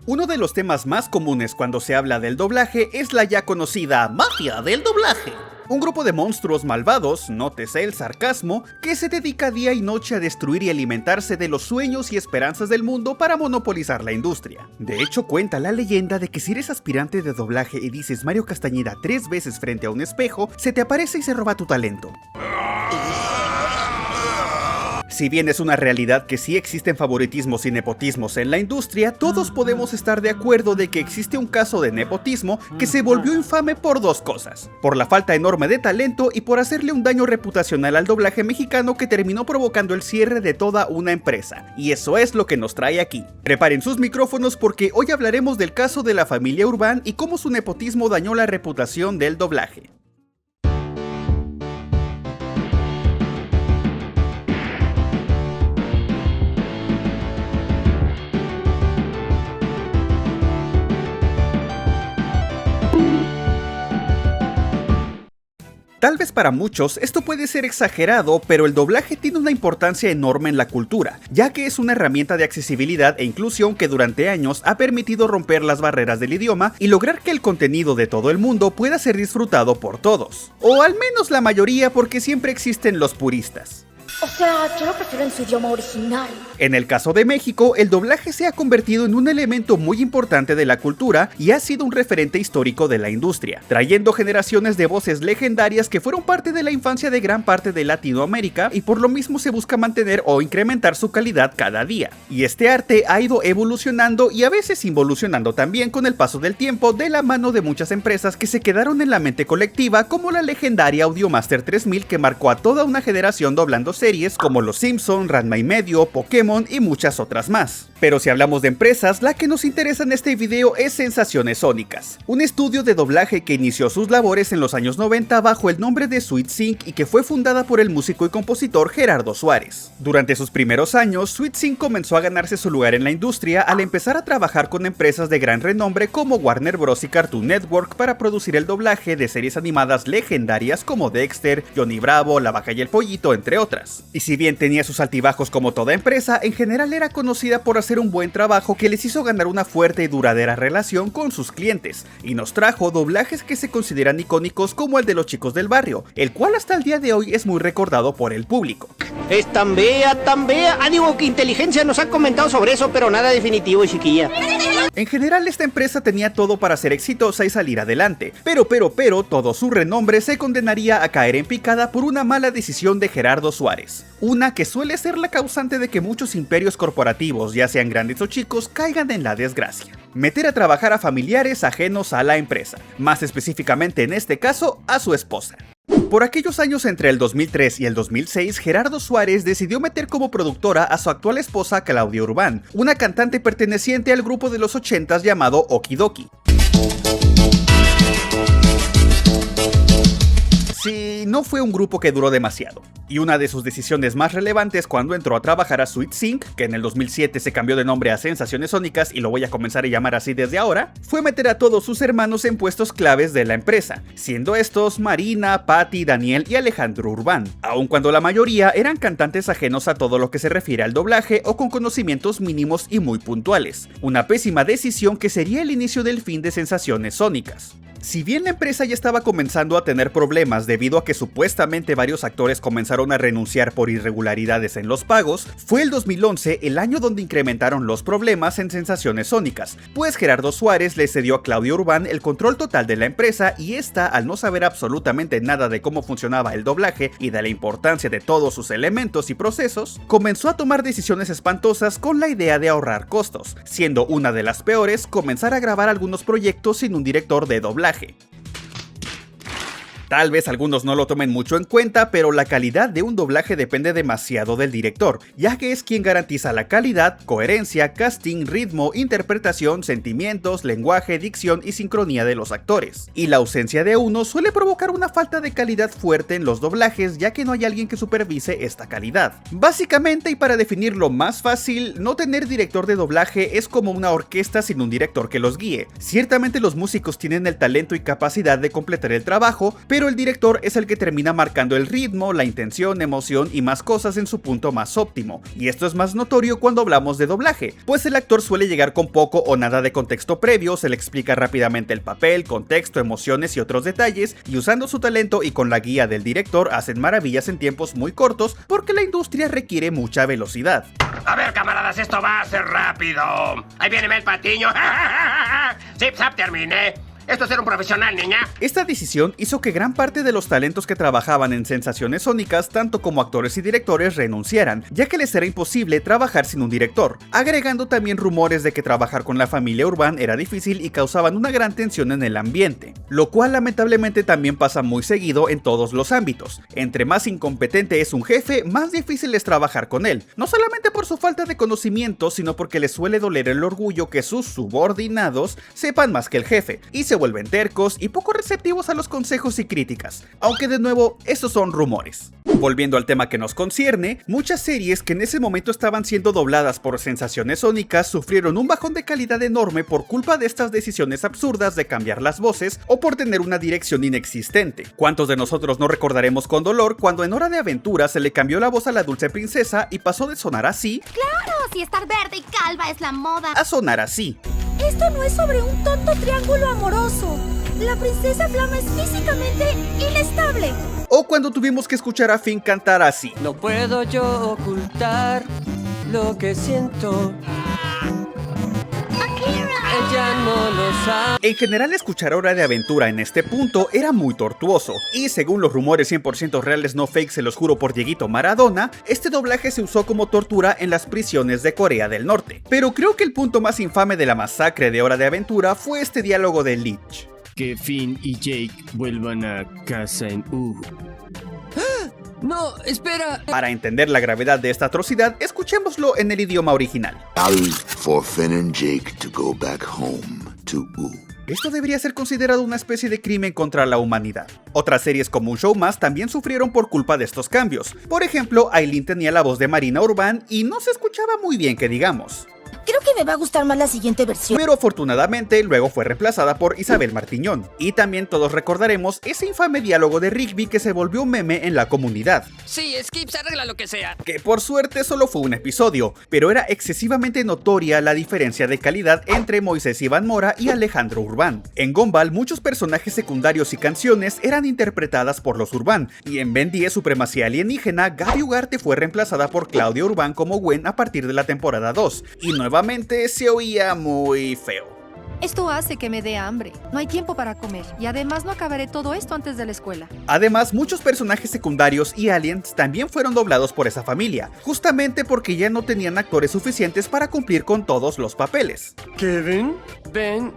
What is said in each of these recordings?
Uno de los temas más comunes cuando se habla del doblaje es la ya conocida mafia del doblaje. Un grupo de monstruos malvados, nótese el sarcasmo, que se dedica día y noche a destruir y alimentarse de los sueños y esperanzas del mundo para monopolizar la industria. De hecho, cuenta la leyenda de que si eres aspirante de doblaje y dices Mario Castañeda 3 veces frente a un espejo, se te aparece y se roba tu talento. Si bien es una realidad que sí existen favoritismos y nepotismos en la industria, todos podemos estar de acuerdo de que existe un caso de nepotismo que se volvió infame por dos cosas: por la falta enorme de talento y por hacerle un daño reputacional al doblaje mexicano que terminó provocando el cierre de toda una empresa. Y eso es lo que nos trae aquí. Preparen sus micrófonos porque hoy hablaremos del caso de la familia Urbán y cómo su nepotismo dañó la reputación del doblaje. Tal vez para muchos esto puede ser exagerado, pero el doblaje tiene una importancia enorme en la cultura, ya que es una herramienta de accesibilidad e inclusión que durante años ha permitido romper las barreras del idioma y lograr que el contenido de todo el mundo pueda ser disfrutado por todos. O al menos la mayoría, porque siempre existen los puristas. O sea, yo lo prefiero en su idioma original. En el caso de México, el doblaje se ha convertido en un elemento muy importante de la cultura y ha sido un referente histórico de la industria, trayendo generaciones de voces legendarias que fueron parte de la infancia de gran parte de Latinoamérica, y por lo mismo se busca mantener o incrementar su calidad cada día. Y este arte ha ido evolucionando y a veces involucionando también con el paso del tiempo, de la mano de muchas empresas que se quedaron en la mente colectiva, como la legendaria Audiomaster 3000, que marcó a toda una generación doblando series como Los Simpson, Ranma y Medio, Pokémon y muchas otras más. Pero si hablamos de empresas, la que nos interesa en este video es Sensaciones Sónicas, un estudio de doblaje que inició sus labores en los años 90 bajo el nombre de Sweet Sync y que fue fundada por el músico y compositor Gerardo Suárez. Durante sus primeros años, Sweet Sync comenzó a ganarse su lugar en la industria al empezar a trabajar con empresas de gran renombre como Warner Bros. Y Cartoon Network para producir el doblaje de series animadas legendarias como Dexter, Johnny Bravo, La Vaca y el Pollito, entre otras. Y si bien tenía sus altibajos como toda empresa, en general era conocida por hacer un buen trabajo que les hizo ganar una fuerte y duradera relación con sus clientes, y nos trajo doblajes que se consideran icónicos como el de Los Chicos del Barrio, el cual hasta el día de hoy es muy recordado por el público. Es tan bella, digo que Inteligencia nos ha comentado sobre eso, pero nada definitivo, chiquilla. En general, esta empresa tenía todo para ser exitosa y salir adelante, pero todo su renombre se condenaría a caer en picada por una mala decisión de Gerardo Suárez, una que suele ser la causante de que muchos imperios corporativos, ya sean grandes o chicos, caigan en la desgracia: meter a trabajar a familiares ajenos a la empresa, más específicamente en este caso a su esposa. Por aquellos años entre el 2003 y el 2006, Gerardo Suárez decidió meter como productora a su actual esposa Claudia Urbán, una cantante perteneciente al grupo de los 80s llamado Okidoki. Sí, no fue un grupo que duró demasiado, y una de sus decisiones más relevantes cuando entró a trabajar a Sweet Sync, que en el 2007 se cambió de nombre a Sensaciones Sónicas y lo voy a comenzar a llamar así desde ahora, fue meter a todos sus hermanos en puestos claves de la empresa, siendo estos Marina, Patty, Daniel y Alejandro Urbán, aun cuando la mayoría eran cantantes ajenos a todo lo que se refiere al doblaje o con conocimientos mínimos y muy puntuales, una pésima decisión que sería el inicio del fin de Sensaciones Sónicas. Si bien la empresa ya estaba comenzando a tener problemas debido a que supuestamente varios actores comenzaron a renunciar por irregularidades en los pagos, fue el 2011 el año donde incrementaron los problemas en Sensaciones Sónicas, pues Gerardo Suárez le cedió a Claudia Urbán el control total de la empresa, y esta, al no saber absolutamente nada de cómo funcionaba el doblaje y de la importancia de todos sus elementos y procesos, comenzó a tomar decisiones espantosas con la idea de ahorrar costos, siendo una de las peores comenzar a grabar algunos proyectos sin un director de doblaje. Tal vez algunos no lo tomen mucho en cuenta, pero la calidad de un doblaje depende demasiado del director, ya que es quien garantiza la calidad, coherencia, casting, ritmo, interpretación, sentimientos, lenguaje, dicción y sincronía de los actores. Y la ausencia de uno suele provocar una falta de calidad fuerte en los doblajes, ya que no hay alguien que supervise esta calidad. Básicamente, y para definirlo más fácil, no tener director de doblaje es como una orquesta sin un director que los guíe. Ciertamente los músicos tienen el talento y capacidad de completar el trabajo, pero el director es el que termina marcando el ritmo, la intención, emoción y más cosas en su punto más óptimo, y esto es más notorio cuando hablamos de doblaje, pues el actor suele llegar con poco o nada de contexto previo, se le explica rápidamente el papel, contexto, emociones y otros detalles, y usando su talento y con la guía del director hacen maravillas en tiempos muy cortos porque la industria requiere mucha velocidad. A ver, camaradas, esto va a ser rápido. Ahí viene el Patiño. Zip zap, terminé. Esto es ser un profesional, niña. Esta decisión hizo que gran parte de los talentos que trabajaban en Sensaciones Sónicas, tanto como actores y directores, renunciaran, ya que les era imposible trabajar sin un director, agregando también rumores de que trabajar con la familia Urban era difícil y causaban una gran tensión en el ambiente, lo cual lamentablemente también pasa muy seguido en todos los ámbitos. Entre más incompetente es un jefe, más difícil es trabajar con él, no solamente por su falta de conocimiento, sino porque les suele doler el orgullo que sus subordinados sepan más que el jefe, y se vuelven tercos y poco receptivos a los consejos y críticas, aunque de nuevo, estos son rumores. Volviendo al tema que nos concierne, muchas series que en ese momento estaban siendo dobladas por Sensaciones Sónicas sufrieron un bajón de calidad enorme por culpa de estas decisiones absurdas de cambiar las voces o por tener una dirección inexistente. ¿Cuántos de nosotros no recordaremos con dolor cuando en Hora de Aventura se le cambió la voz a la dulce princesa y pasó de sonar así, ¡Claro! Si estar verde y calva es la moda. a sonar así? Esto no es sobre un tonto triángulo amoroso. La princesa Flama es físicamente inestable. O cuando tuvimos que escuchar a Finn cantar así. No puedo yo ocultar lo que siento. Ella no lo sabe. En general, escuchar Hora de Aventura en este punto era muy tortuoso, y según los rumores 100% reales no fake, se los juro por Dieguito Maradona, este doblaje se usó como tortura en las prisiones de Corea del Norte. Pero creo que el punto más infame de la masacre de Hora de Aventura fue este diálogo de Leech. Que Finn y Jake vuelvan a casa en No, espera. Para entender la gravedad de esta atrocidad, escuchémoslo en el idioma original. For Finn and Jake to go back home to Esto debería ser considerado una especie de crimen contra la humanidad. Otras series como Un Show Más también sufrieron por culpa de estos cambios. Por ejemplo, Aileen tenía la voz de Marina Urban y no se escuchaba muy bien que digamos. Creo que me va a gustar más la siguiente versión. Pero afortunadamente luego fue reemplazada por Isabel Martiñón. Y también todos recordaremos ese infame diálogo de Rigby que se volvió un meme en la comunidad. Sí, Skip se arregla lo que sea. Que por suerte solo fue un episodio, pero era excesivamente notoria la diferencia de calidad entre Moisés Iván Mora y Alejandro Urban. En Gumball muchos personajes secundarios y canciones eran interpretadas por los Urban, y en Ben 10 Supremacía Alienígena, Gaby Ugarte fue reemplazada por Claudia Urban como Gwen a partir de la temporada 2, y nuevamente se oía muy feo. Esto hace que me dé hambre. No hay tiempo para comer y además no acabaré todo esto antes de la escuela. Además, muchos personajes secundarios y aliens también fueron doblados por esa familia, justamente porque ya no tenían actores suficientes para cumplir con todos los papeles. Kevin, Ben,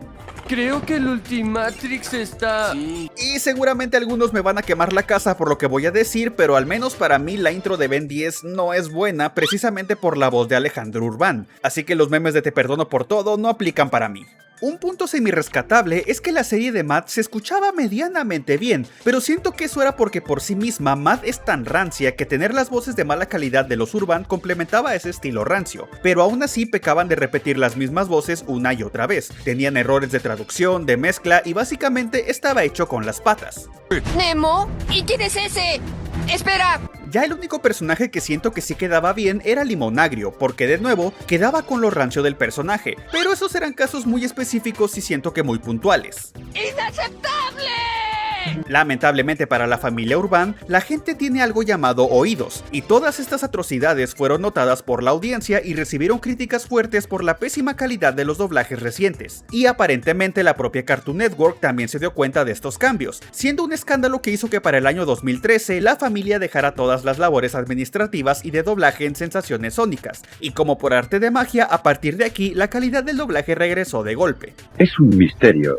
creo que el Ultimatrix está... Y seguramente algunos me van a quemar la casa por lo que voy a decir, pero al menos para mí la intro de Ben 10 no es buena precisamente por la voz de Alejandro Urban, así que los memes de te perdono por todo no aplican para mí. Un punto semi-rescatable es que la serie de Mad se escuchaba medianamente bien, pero siento que eso era porque por sí misma Mad es tan rancia que tener las voces de mala calidad de los Urban complementaba ese estilo rancio, pero aún así pecaban de repetir las mismas voces una y otra vez, tenían errores de traducción, de mezcla y básicamente estaba hecho con las patas. ¿Nemo? ¿Y quién es ese? ¡Espera! Ya el único personaje que siento que sí quedaba bien era Limón Agrio, porque de nuevo quedaba con lo rancio del personaje, pero esos eran casos muy específicos y siento que muy puntuales. ¡Inaceptable! Lamentablemente para la familia Urban, la gente tiene algo llamado oídos, y todas estas atrocidades fueron notadas por la audiencia y recibieron críticas fuertes por la pésima calidad de los doblajes recientes, y aparentemente la propia Cartoon Network también se dio cuenta de estos cambios, siendo un escándalo que hizo que para el año 2013 la familia dejara todas las labores administrativas y de doblaje en Sensaciones Sónicas, y como por arte de magia, a partir de aquí la calidad del doblaje regresó de golpe. Es un misterio.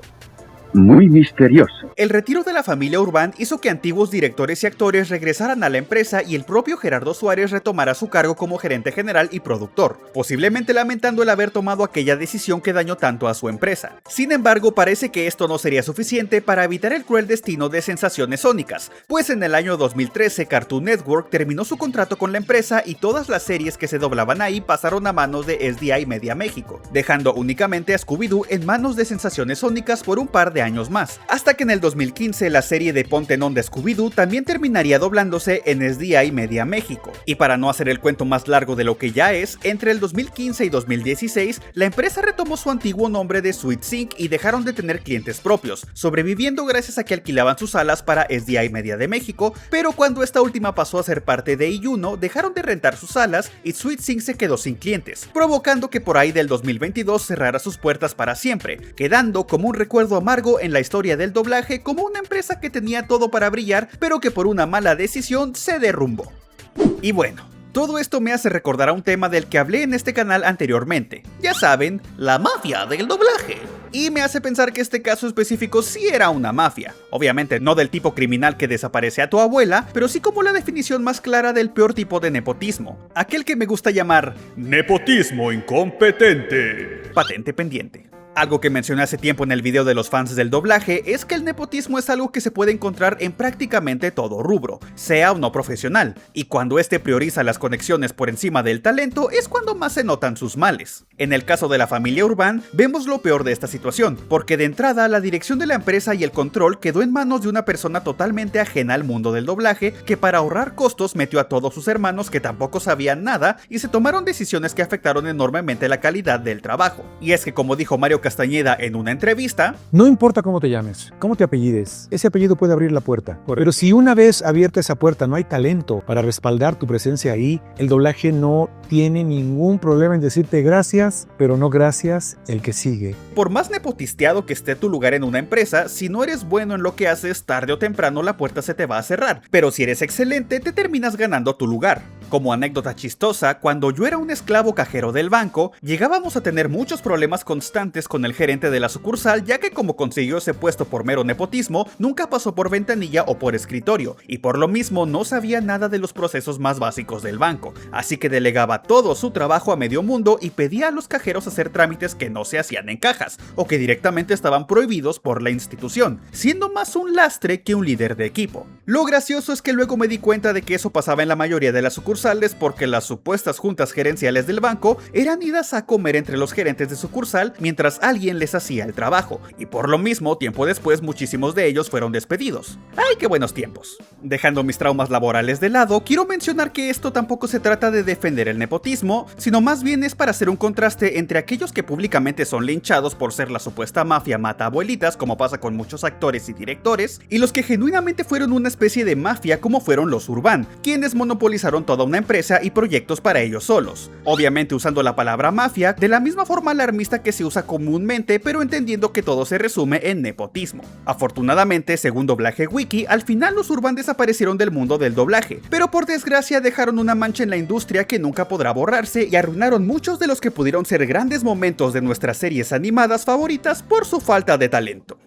Muy misterioso. El retiro de la familia Urban hizo que antiguos directores y actores regresaran a la empresa y el propio Gerardo Suárez retomara su cargo como gerente general y productor, posiblemente lamentando el haber tomado aquella decisión que dañó tanto a su empresa. Sin embargo, parece que esto no sería suficiente para evitar el cruel destino de Sensaciones Sónicas, pues en el año 2013 Cartoon Network terminó su contrato con la empresa y todas las series que se doblaban ahí pasaron a manos de SDI Media México, dejando únicamente a Scooby-Doo en manos de Sensaciones Sónicas por un par de de años más, hasta que en el 2015 la serie de Ponte Non de Scooby-Doo también terminaría doblándose en SDI Media México. Y para no hacer el cuento más largo de lo que ya es, entre el 2015 y 2016, la empresa retomó su antiguo nombre de Sweet Sync y dejaron de tener clientes propios, sobreviviendo gracias a que alquilaban sus salas para SDI Media de México, pero cuando esta última pasó a ser parte de I1, dejaron de rentar sus salas y Sweet Sync se quedó sin clientes, provocando que por ahí del 2022 cerrara sus puertas para siempre, quedando como un recuerdo amargo en la historia del doblaje como una empresa que tenía todo para brillar, pero que por una mala decisión se derrumbó. Y bueno, todo esto me hace recordar a un tema del que hablé en este canal anteriormente. Ya saben, la mafia del doblaje. Y me hace pensar que este caso específico sí era una mafia. Obviamente no del tipo criminal que desaparece a tu abuela, pero sí como la definición más clara del peor tipo de nepotismo. Aquel que me gusta llamar nepotismo incompetente. Patente pendiente. Algo que mencioné hace tiempo en el video de los fans del doblaje es que el nepotismo es algo que se puede encontrar en prácticamente todo rubro, sea o no profesional, y cuando este prioriza las conexiones por encima del talento es cuando más se notan sus males. En el caso de la familia Urbán, vemos lo peor de esta situación, porque de entrada la dirección de la empresa y el control quedó en manos de una persona totalmente ajena al mundo del doblaje, que para ahorrar costos metió a todos sus hermanos que tampoco sabían nada y se tomaron decisiones que afectaron enormemente la calidad del trabajo. Y es que, como dijo Mario Castañeda en una entrevista, no importa cómo te llames, cómo te apellides, ese apellido puede abrir la puerta. Pero si una vez abierta esa puerta no hay talento para respaldar tu presencia ahí, el doblaje no tiene ningún problema en decirte gracias, pero no gracias el que sigue. Por más nepotisteado que esté tu lugar en una empresa, si no eres bueno en lo que haces, tarde o temprano la puerta se te va a cerrar, pero si eres excelente te terminas ganando tu lugar. Como anécdota chistosa, cuando yo era un esclavo cajero del banco, llegábamos a tener muchos problemas constantes con el gerente de la sucursal, ya que como consiguió ese puesto por mero nepotismo, nunca pasó por ventanilla o por escritorio, y por lo mismo no sabía nada de los procesos más básicos del banco, así que delegaba todo su trabajo a medio mundo y pedía a los cajeros hacer trámites que no se hacían en cajas, o que directamente estaban prohibidos por la institución, siendo más un lastre que un líder de equipo. Lo gracioso es que luego me di cuenta de que eso pasaba en la mayoría de las sucursales, porque las supuestas juntas gerenciales del banco eran idas a comer entre los gerentes de sucursal mientras alguien les hacía el trabajo, y por lo mismo, tiempo después, muchísimos de ellos fueron despedidos. ¡Ay, qué buenos tiempos! Dejando mis traumas laborales de lado, quiero mencionar que esto tampoco se trata de defender el nepotismo, sino más bien es para hacer un contraste entre aquellos que públicamente son linchados por ser la supuesta mafia mata abuelitas, como pasa con muchos actores y directores, y los que genuinamente fueron una especie de mafia como fueron los Urbán, quienes monopolizaron toda una empresa y proyectos para ellos solos. Obviamente usando la palabra mafia de la misma forma alarmista que se usa comúnmente, pero entendiendo que todo se resume en nepotismo. Afortunadamente, según Doblaje Wiki, al final los Urbán desaparecieron del mundo del doblaje, pero por desgracia dejaron una mancha en la industria que nunca podrá borrarse y arruinaron muchos de los que pudieron ser grandes momentos de nuestras series animadas favoritas por su falta de talento.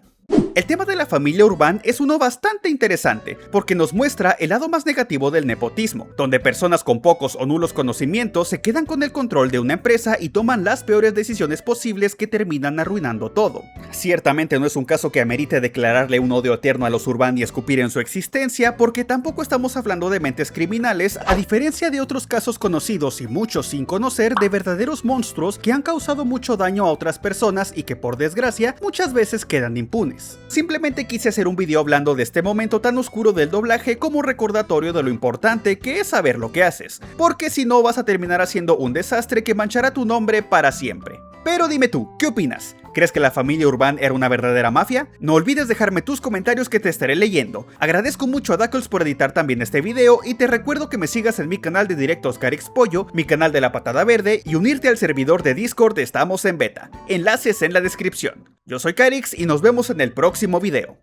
El tema de la familia Urbán es uno bastante interesante, porque nos muestra el lado más negativo del nepotismo, donde personas con pocos o nulos conocimientos se quedan con el control de una empresa y toman las peores decisiones posibles que terminan arruinando todo. Ciertamente no es un caso que amerite declararle un odio eterno a los Urbán y escupir en su existencia, porque tampoco estamos hablando de mentes criminales, a diferencia de otros casos conocidos y muchos sin conocer de verdaderos monstruos que han causado mucho daño a otras personas y que por desgracia muchas veces quedan impunes. Simplemente quise hacer un video hablando de este momento tan oscuro del doblaje como recordatorio de lo importante que es saber lo que haces, porque si no vas a terminar haciendo un desastre que manchará tu nombre para siempre. Pero dime tú, ¿qué opinas? ¿Crees que la familia Urbán era una verdadera mafia? No olvides dejarme tus comentarios que te estaré leyendo. Agradezco mucho a Dackles por editar también este video y te recuerdo que me sigas en mi canal de directos Carix Pollo, mi canal de la Patada Verde y unirte al servidor de Discord Estamos en Beta. Enlaces en la descripción. Yo soy Carix y nos vemos en el próximo video.